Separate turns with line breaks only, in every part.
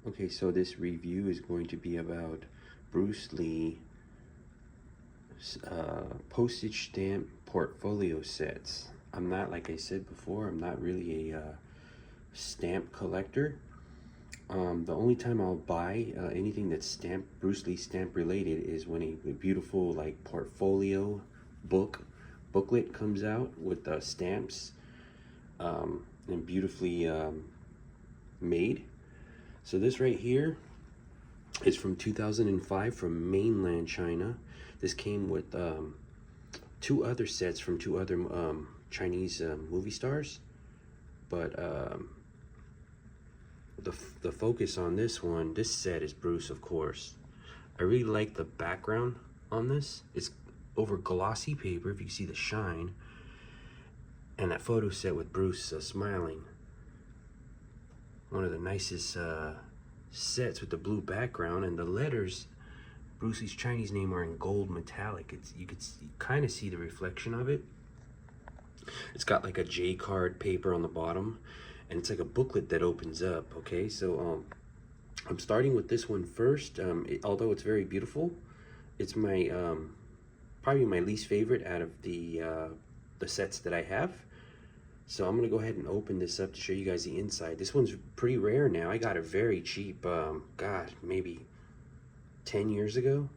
Okay, so this review is going to be about Bruce Lee postage stamp portfolio sets. I'm not, like I said before, I'm not really a stamp collector. The only time I'll buy anything that's Bruce Lee stamp related is when a beautiful like portfolio booklet comes out with stamps and beautifully made. So this right here is from 2005 from mainland China. This came with two other sets from two other Chinese movie stars, but the focus on this set is Bruce, of course. I really like the background on this. It's over glossy paper, if you see the shine, and that photo set with Bruce smiling. One of the nicest sets with the blue background, and the letters, Bruce Lee's Chinese name, are in gold metallic. You could kind of see the reflection of it. It's got like a J card paper on the bottom, and it's like a booklet that opens up. Okay, so I'm starting with this one first. Although it's very beautiful, it's my probably my least favorite out of the sets that I have. So I'm gonna go ahead and open this up to show you guys the inside. This one's pretty rare now. I got it very cheap. God, maybe 10 years ago.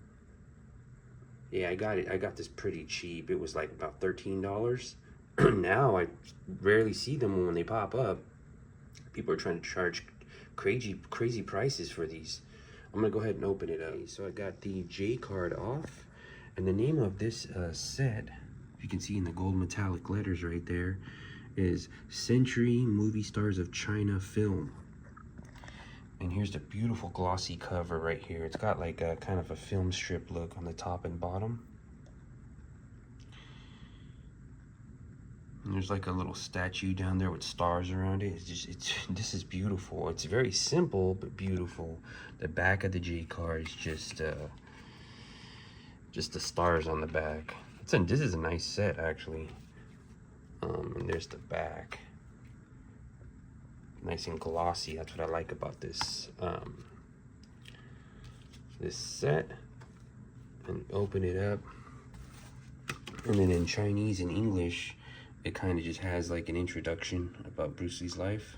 Yeah, I got this pretty cheap. It was like about $13. Now I rarely see them when they pop up. People are trying to charge crazy prices for these. I'm gonna go ahead and open it up. So I got the J card off, and the name of this set, if you can see in the gold metallic letters right there, is Century Movie Stars of China Film. And here's the beautiful glossy cover right here. It's got like a kind of a film strip look on the top and bottom. And there's like a little statue down there with stars around it. This is beautiful. It's very simple but beautiful. The back of the J card is just the stars on the back. This is a nice set actually. And there's the back, nice and glossy. That's what I like about this this set. And open it up, and then in Chinese and English, it kind of just has like an introduction about Bruce Lee's life.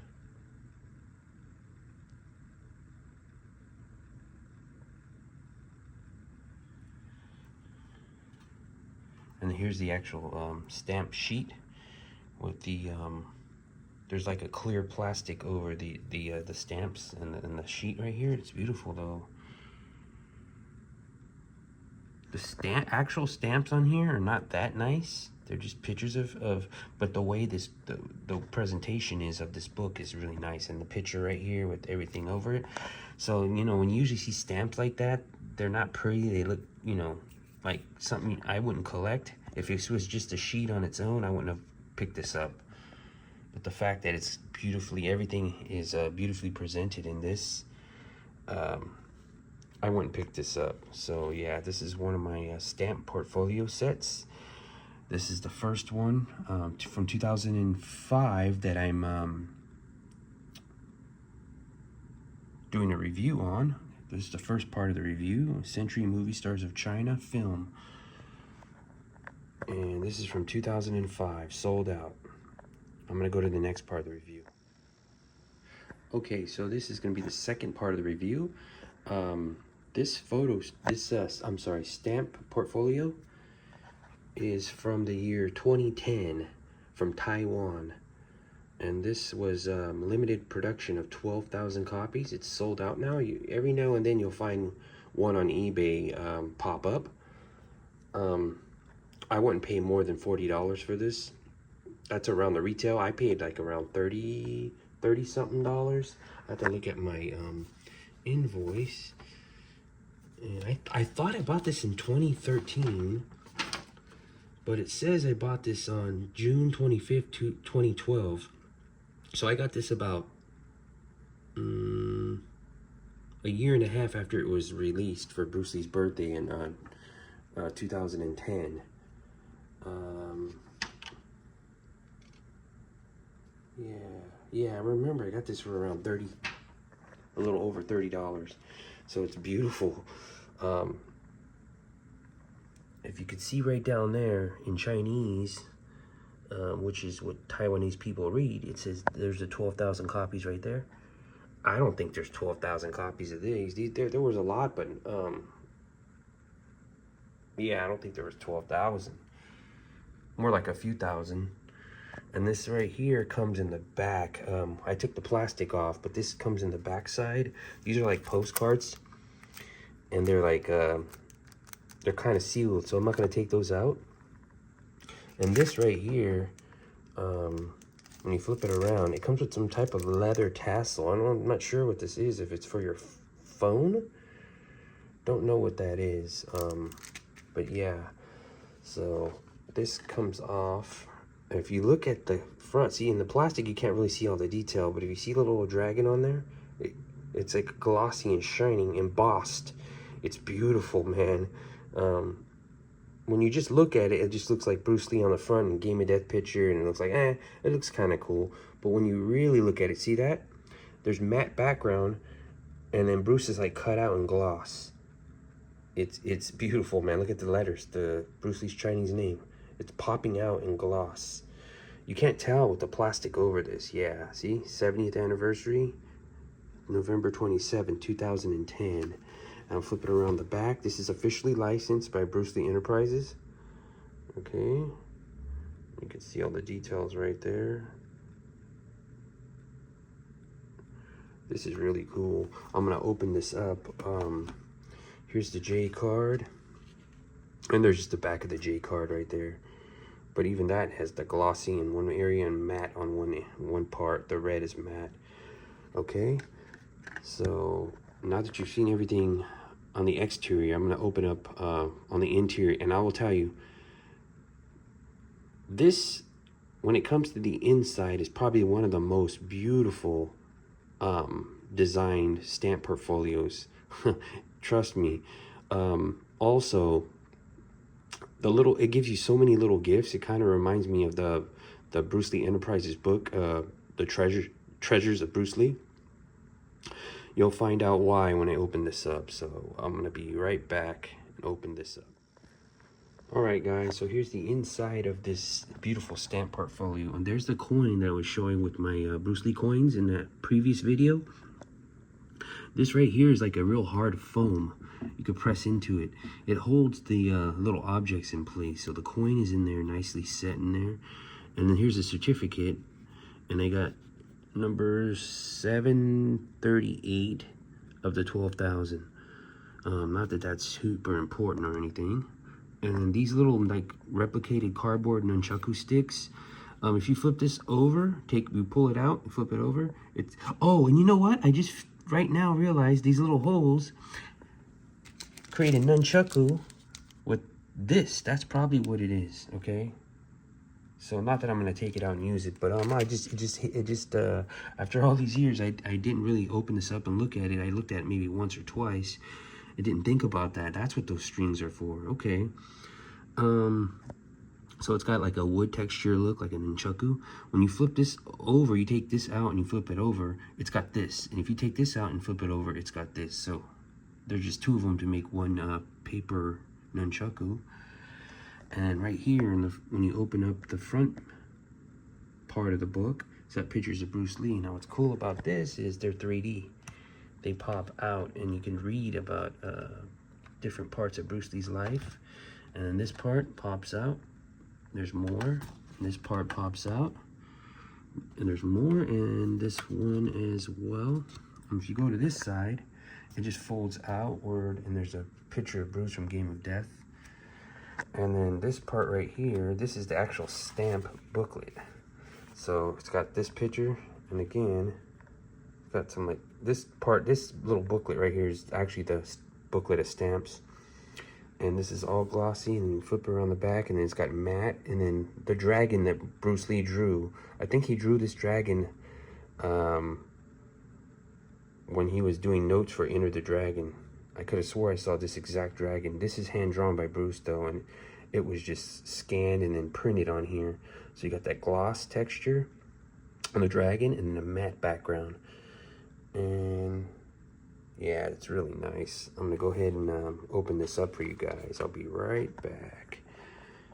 And here's the actual stamp sheet with the there's like a clear plastic over the stamps and the sheet right here. It's beautiful though. The actual stamps on here are not that nice. They're just pictures of but the way the presentation is of this book is really nice, and the picture right here with everything over it. So, you know, when you usually see stamps like that, they're not pretty. They look, you know, like something I wouldn't collect. If it was just a sheet on its own, I wouldn't have picked this up. But the fact that it's everything is beautifully presented in this, I wouldn't pick this up. So yeah, this is one of my stamp portfolio sets. This is the first one from 2005 that I'm doing a review on. This is the first part of the review, Century Movie Stars of China Film. And this is from 2005, sold out. I'm gonna go to the next part of the review. Okay, so this is gonna be the second part of the review. I'm sorry, stamp portfolio is from the year 2010 from Taiwan. And this was limited production of 12,000 copies. It's sold out now. Every now and then you'll find one on eBay pop up. I wouldn't pay more than $40 for this. That's around the retail. I paid like around 30 something dollars. I have to look at my invoice. And I thought I bought this in 2013, but it says I bought this on June 25th, 2012. So I got this about a year and a half after it was released for Bruce Lee's birthday in 2010. Yeah, I remember I got this for around 30 a little over $30. So it's beautiful. If you could see right down there in Chinese, which is what Taiwanese people read, it says there's the 12,000 copies right there. I don't think there's 12,000 copies of these. There was a lot, but yeah, I don't think there was 12,000. More like a few thousand. And this right here comes in the back. I took the plastic off, but this comes in the back side. These are like postcards, and they're like they're kind of sealed, so I'm not gonna take those out. And this right here, when you flip it around, it comes with some type of leather tassel. I'm not sure what this is, if it's for your phone. Don't know what that is, but yeah. So this comes off. If you look at the front, see in the plastic you can't really see all the detail, but if you see the little dragon on there, it's like glossy and shining, embossed. It's beautiful, man. When you just look at it, it just looks like Bruce Lee on the front and Game of Death picture, and it looks like, it looks kind of cool. But when you really look at it, see that? There's matte background, and then Bruce is like cut out in gloss. It's beautiful, man. Look at the letters, the Bruce Lee's Chinese name. It's popping out in gloss. You can't tell with the plastic over this. Yeah, see? 70th anniversary, November 27, 2010. I'm flipping around the back. This is officially licensed by Bruce Lee Enterprises. Okay. You can see all the details right there. This is really cool. I'm gonna open this up. Here's the J card. And there's just the back of the J card right there. But even that has the glossy in one area and matte on one part. The red is matte. Okay. So now that you've seen everything on the exterior, I'm going to open up on the interior, and I will tell you, this, when it comes to the inside, is probably one of the most beautiful designed stamp portfolios. Trust me. Also, it gives you so many little gifts. It kind of reminds me of the Bruce Lee Enterprises book, The Treasures of Bruce Lee. You'll find out why when I open this up. So I'm going to be right back and open this up. Alright guys, so here's the inside of this beautiful stamp portfolio. And there's the coin that I was showing with my Bruce Lee coins in that previous video. This right here is like a real hard foam. You could press into it. It holds the little objects in place. So the coin is in there, nicely set in there. And then here's a certificate. And I got number 738 of the 12,000. Not that that's super important or anything. And then these little like replicated cardboard nunchaku sticks. If you flip this over, you pull it out, flip it over. Oh, and you know what? I just right now realized these little holes create a nunchaku with this. That's probably what it is. Okay. So not that I'm gonna take it out and use it, but it just after all these years, I didn't really open this up and look at it. I looked at it maybe once or twice. I didn't think about that. That's what those strings are for. Okay. So it's got like a wood texture look, like a nunchaku. When you flip this over, you take this out and you flip it over, it's got this. And if you take this out and flip it over, it's got this. So there's just two of them to make one paper nunchaku. And right here, when you open up the front part of the book, it's got pictures of Bruce Lee. Now what's cool about this is they're 3D. They pop out and you can read about different parts of Bruce Lee's life. And then this part pops out. There's more. And this part pops out. And there's more. And this one as well. And if you go to this side, it just folds outward. And there's a picture of Bruce from Game of Death. And then this part right here, this is the actual stamp booklet. So it's got this picture. And again, it's got some like this little booklet right here is actually the booklet of stamps. And this is all glossy, and you flip around the back, and then it's got matte, and then the dragon that Bruce Lee drew. I think he drew this dragon when he was doing notes for Enter the Dragon. I could have swore I saw this exact dragon. This is hand-drawn by Bruce, though, and it was just scanned and then printed on here. So you got that gloss texture on the dragon, and then a matte background. And Yeah, it's really nice. I'm gonna go ahead and open this up for you guys. I'll be right back.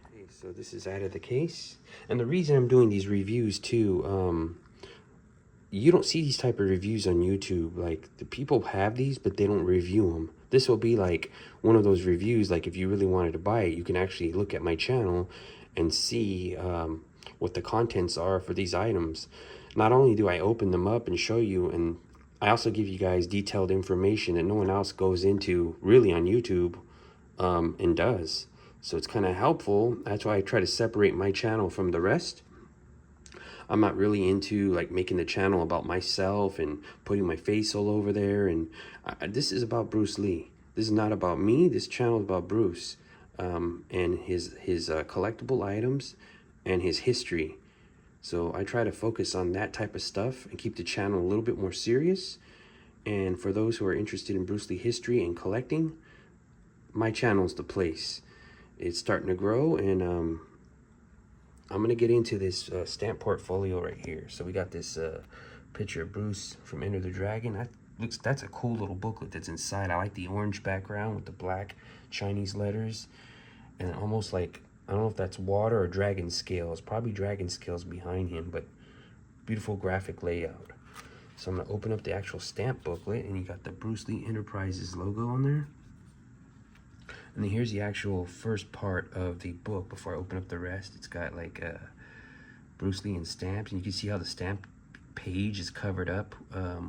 Okay, so this is out of the case. And the reason I'm doing these reviews too, you don't see these type of reviews on YouTube. Like, the people have these, but they don't review them. This will be like one of those reviews. Like, if you really wanted to buy it, you can actually look at my channel and see what the contents are for these items. Not only do I open them up and show you, and I also give you guys detailed information that no one else goes into really on YouTube and does. So it's kind of helpful. That's why I try to separate my channel from the rest. I'm not really into like making the channel about myself and putting my face all over there. And this is about Bruce Lee. This is not about me. This channel is about Bruce and his collectible items and his history. So I try to focus on that type of stuff and keep the channel a little bit more serious. And for those who are interested in Bruce Lee history and collecting, my channel's the place. It's starting to grow, and I'm gonna get into this stamp portfolio right here. So we got this picture of Bruce from Enter the Dragon. That's a cool little booklet that's inside. I like the orange background with the black Chinese letters, and almost like, I don't know if that's water or dragon scales. Probably dragon scales behind him, but beautiful graphic layout. So I'm gonna open up the actual stamp booklet, and you got the Bruce Lee Enterprises logo on there. And then here's the actual first part of the book before I open up the rest. It's got like Bruce Lee and stamps, and you can see how the stamp page is covered up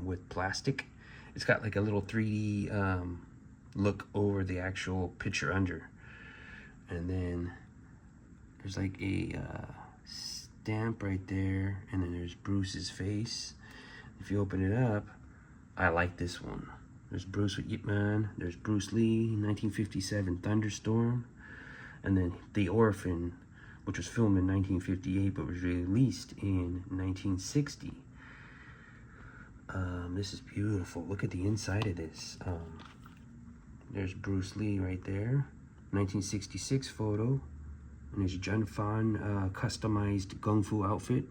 with plastic. It's got like a little 3D look over the actual picture under. And then there's like a stamp right there, and then there's Bruce's face. If you open it up, I like this one. There's Bruce with Ip Man. There's Bruce Lee, 1957 Thunderstorm. And then The Orphan, which was filmed in 1958 but was released in 1960. This is beautiful. Look at the inside of this. There's Bruce Lee right there. 1966 photo. And there's Jun Fan customized Kung Fu outfit.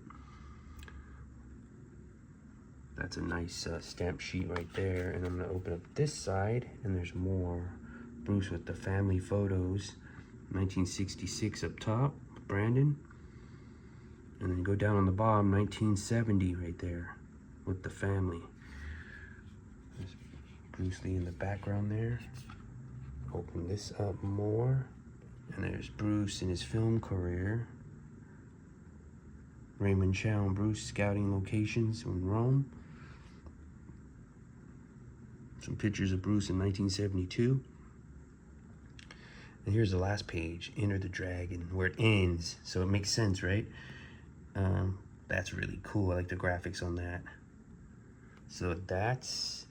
That's a nice stamp sheet right there. And I'm gonna open up this side, and there's more Bruce with the family photos. 1966 up top, Brandon. And then go down on the bottom, 1970 right there with the family. There's Bruce Lee in the background there. Open this up more. And there's Bruce in his film career. Raymond Chow and Bruce scouting locations in Rome. Some pictures of Bruce in 1972. And here's the last page, Enter the Dragon, where it ends. So it makes sense, right? That's really cool. I like the graphics on that. So that's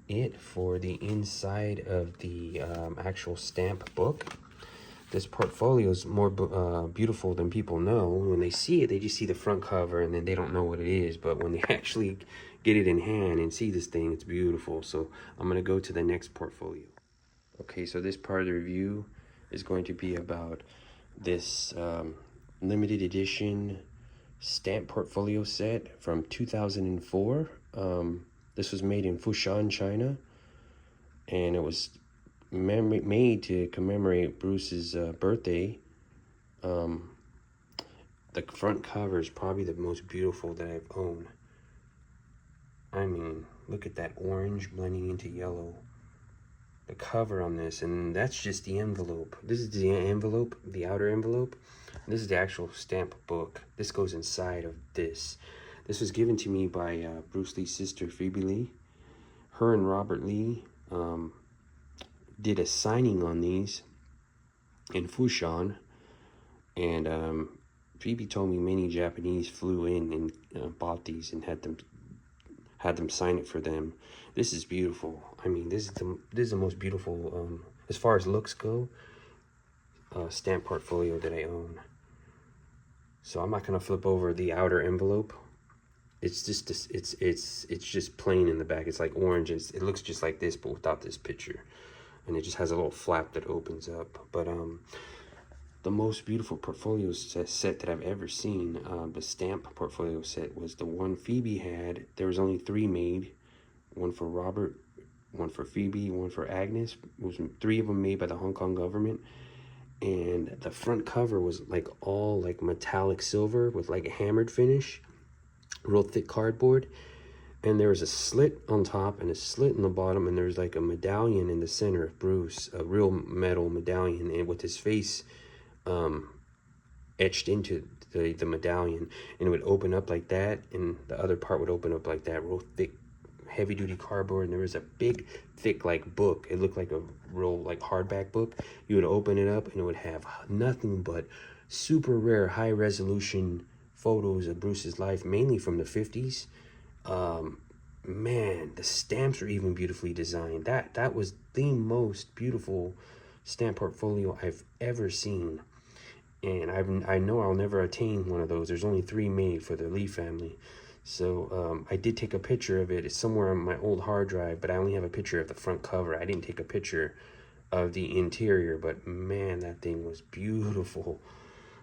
it for the inside of the actual stamp book. This portfolio is more beautiful than people know. When they see it, they just see the front cover, and then they don't know what it is. But when they actually get it in hand and see this thing, it's beautiful. So I'm gonna go to the next portfolio. Okay, so this part of the review is going to be about this limited edition stamp portfolio set from 2004. This was made in Foshan, China, and it was made to commemorate Bruce's birthday. The front cover is probably the most beautiful that I've owned. I mean, look at that orange blending into yellow. The cover on this, and that's just the envelope. This is the envelope, the outer envelope. This is the actual stamp book. This goes inside of this. This was given to me by Bruce Lee's sister, Phoebe Lee. Her and Robert Lee did a signing on these in Foshan, and Phoebe told me many Japanese flew in and bought these and had them sign it for them. This is beautiful. I mean, this is the most beautiful, as far as looks go, stamp portfolio that I own. So I'm not gonna flip over the outer envelope. It's just this, it's just plain in the back. It's like orange. It looks just like this, but without this picture. And it just has a little flap that opens up. But the most beautiful portfolio set that I've ever seen, the stamp portfolio set, was the one Phoebe had. There was only 3 made. One for Robert, one for Phoebe, one for Agnes. It was 3 of them made by the Hong Kong government. And the front cover was like all like metallic silver with like a hammered finish, real thick cardboard. And there was a slit on top and a slit in the bottom, and there's like a medallion in the center of Bruce, a real metal medallion, and with his face etched into the medallion. And it would open up like that, and the other part would open up like that, real thick, heavy duty cardboard. And there was a big thick like book. It looked like a real like hardback book. You would open it up and it would have nothing but super rare high resolution photos of Bruce's life, mainly from the 50s. Man, the stamps are even beautifully designed. That was the most beautiful stamp portfolio I've ever seen. And I know I'll never attain one of those. There's only 3 made for the Lee family. So I did take a picture of it. It's somewhere on my old hard drive, but I only have a picture of the front cover. I didn't take a picture of the interior, but man, that thing was beautiful.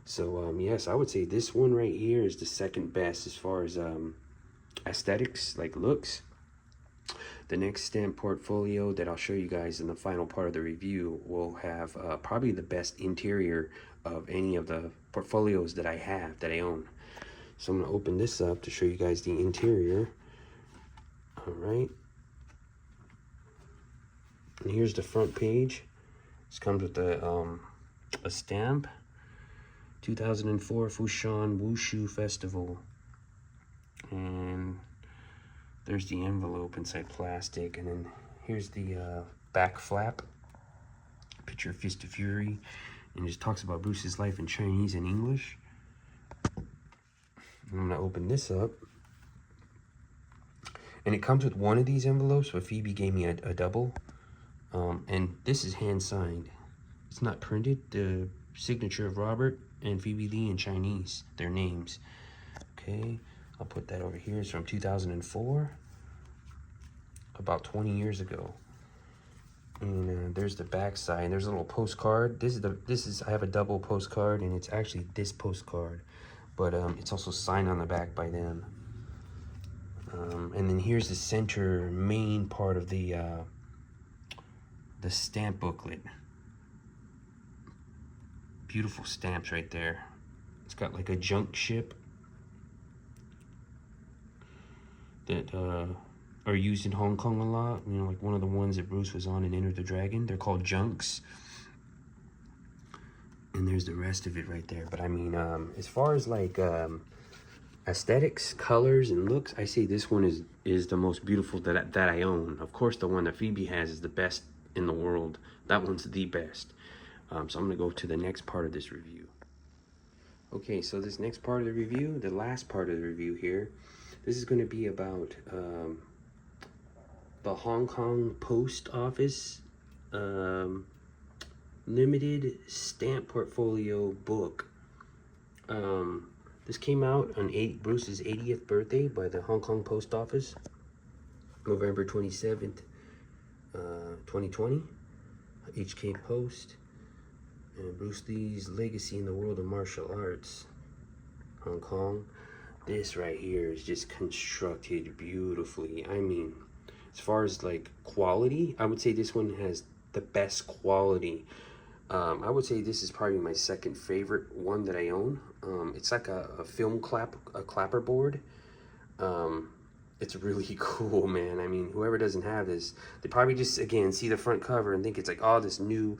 So yes, I would say this one right here is the second best as far as aesthetics, like looks. The next stamp portfolio that I'll show you guys in the final part of the review will have probably the best interior of any of the portfolios that I have, that I own. So I'm going to open this up to show you guys the interior. All right. And here's the front page. This comes with a stamp. 2004 Foshan Wushu Festival. And there's the envelope inside plastic. And then here's the back flap. Picture of Fist of Fury. And it just talks about Bruce's life in Chinese and English. I'm gonna open this up, and it comes with one of these envelopes, but Phoebe gave me a double, and this is hand signed. It's not printed. The signature of Robert and Phoebe Lee in Chinese, their names. Okay, I'll put that over here. It's from 2004, about 20 years ago. And there's the back side. There's a little postcard. This is I have a double postcard, and it's actually this postcard. But it's also signed on the back by them. And then here's the center main part of the stamp booklet. Beautiful stamps right there. It's got like a junk ship that are used in Hong Kong a lot. You know, like one of the ones that Bruce was on in Enter the Dragon. They're called junks. And there's the rest of it right there. But I mean, as far as like aesthetics, colors, and looks, I say this one is the most beautiful that I own. Of course, the one that Phoebe has is the best in the world. That one's the best. So I'm gonna go to the next part of this review. Okay, so this next part of the review, the last part of the review here, this is gonna be about the Hong Kong Post Office limited stamp portfolio book. This came out on Bruce's 80th birthday by the Hong Kong Post Office, November 27th, 2020. HK Post, and Bruce Lee's legacy in the world of martial arts, Hong Kong. This right here is just constructed beautifully. I mean, as far as like quality, I would say this one has the best quality. I would say this is probably my second favorite one that I own. It's like a film clapperboard. It's really cool, man. I mean, whoever doesn't have this, they probably just, again, see the front cover and think it's like, oh, this new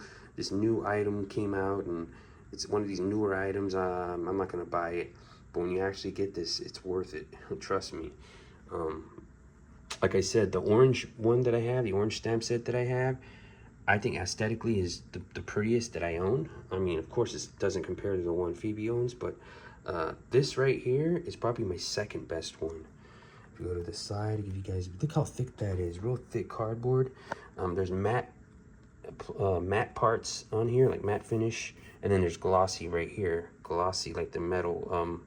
item came out and it's one of these newer items. I'm not gonna buy it. But when you actually get this, it's worth it. Trust me. Like I said, the orange one that I have, the orange stamp set that I have, I think aesthetically is the prettiest that I own. I mean, of course, it doesn't compare to the one Phoebe owns, but this right here is probably my second best one. If you go to the side, I'll give you guys, look how thick that is. Real thick cardboard. There's matte parts on here, like matte finish, and then there's glossy right here. Glossy, like the metal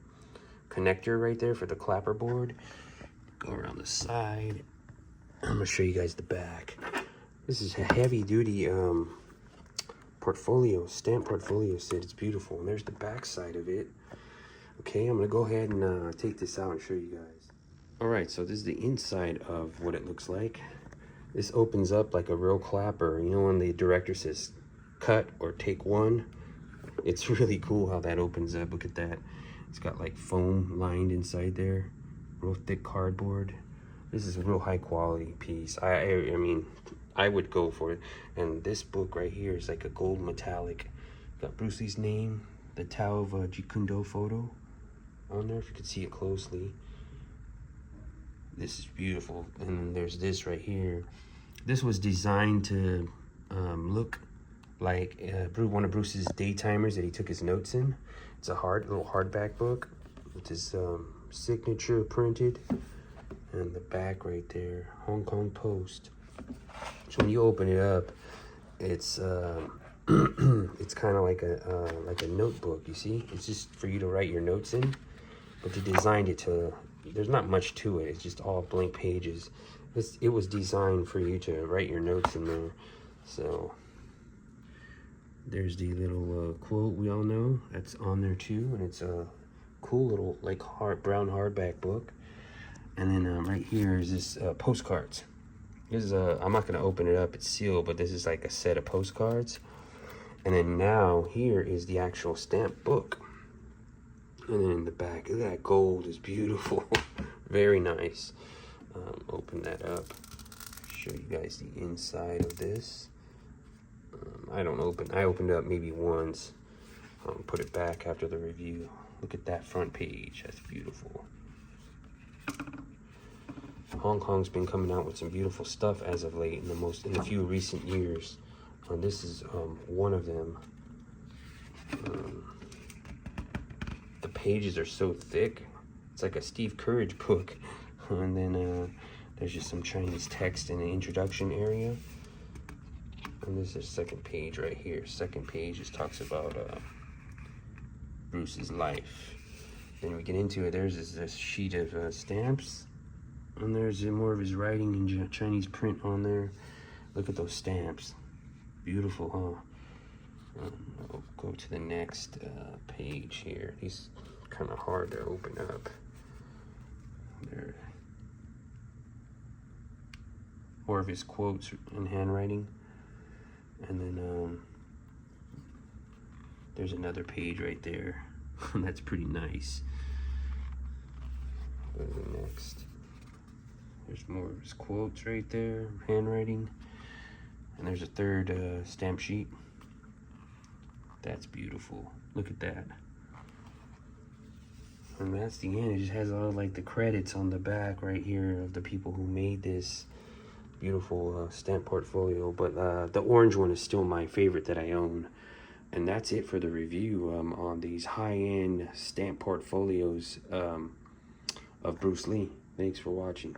connector right there for the clapperboard. Go around the side. I'm gonna show you guys the back. This is a heavy-duty portfolio, stamp portfolio set. It's beautiful. And there's the back side of it. Okay, I'm going to go ahead and take this out and show you guys. All right, so this is the inside of what it looks like. This opens up like a real clapper. You know when the director says cut or take one? It's really cool how that opens up. Look at that. It's got like foam lined inside there. Real thick cardboard. This is a real high quality piece. I mean, I would go for it. And this book right here is like a gold metallic. Got Bruce Lee's name, the Tao of Jeet Kune Do photo on there, if you could see it closely. This is beautiful. And then there's this right here. This was designed to look like one of Bruce's daytimers that he took his notes in. It's a little hardback book with his signature printed. And the back right there, Hong Kong Post. So when you open it up, it's it's kind of like a notebook. You see, it's just for you to write your notes in. But they designed it to. There's not much to it. It's just all blank pages. It was designed for you to write your notes in there. So there's the little quote we all know that's on there too, and it's a cool little like brown hardback book. And then right here is this postcards. This is I'm not gonna open it up, it's sealed, but this is like a set of postcards. And then now here is the actual stamp book. And then in the back, look at that gold, is beautiful. Very nice. Open that up, show you guys the inside of this. I opened it up maybe once. Put it back after the review. Look at that front page, that's beautiful. Hong Kong's been coming out with some beautiful stuff as of late in the few recent years. This is one of them. The pages are so thick. It's like a Steve Courage book. And then there's just some Chinese text in the introduction area. And this is the second page right here. Second page just talks about Bruce's life. Then we get into it. There's this sheet of stamps. And there's more of his writing in Chinese print on there. Look at those stamps. Beautiful, huh? I'll go to the next page here. These kind of hard to open up. There. More of his quotes in handwriting. And then there's another page right there. That's pretty nice. Go to the next. There's more of his quotes right there, handwriting. And there's a third stamp sheet. That's beautiful. Look at that. And that's the end. It just has all like the credits on the back right here of the people who made this beautiful stamp portfolio. But the orange one is still my favorite that I own. And that's it for the review on these high-end stamp portfolios of Bruce Lee. Thanks for watching.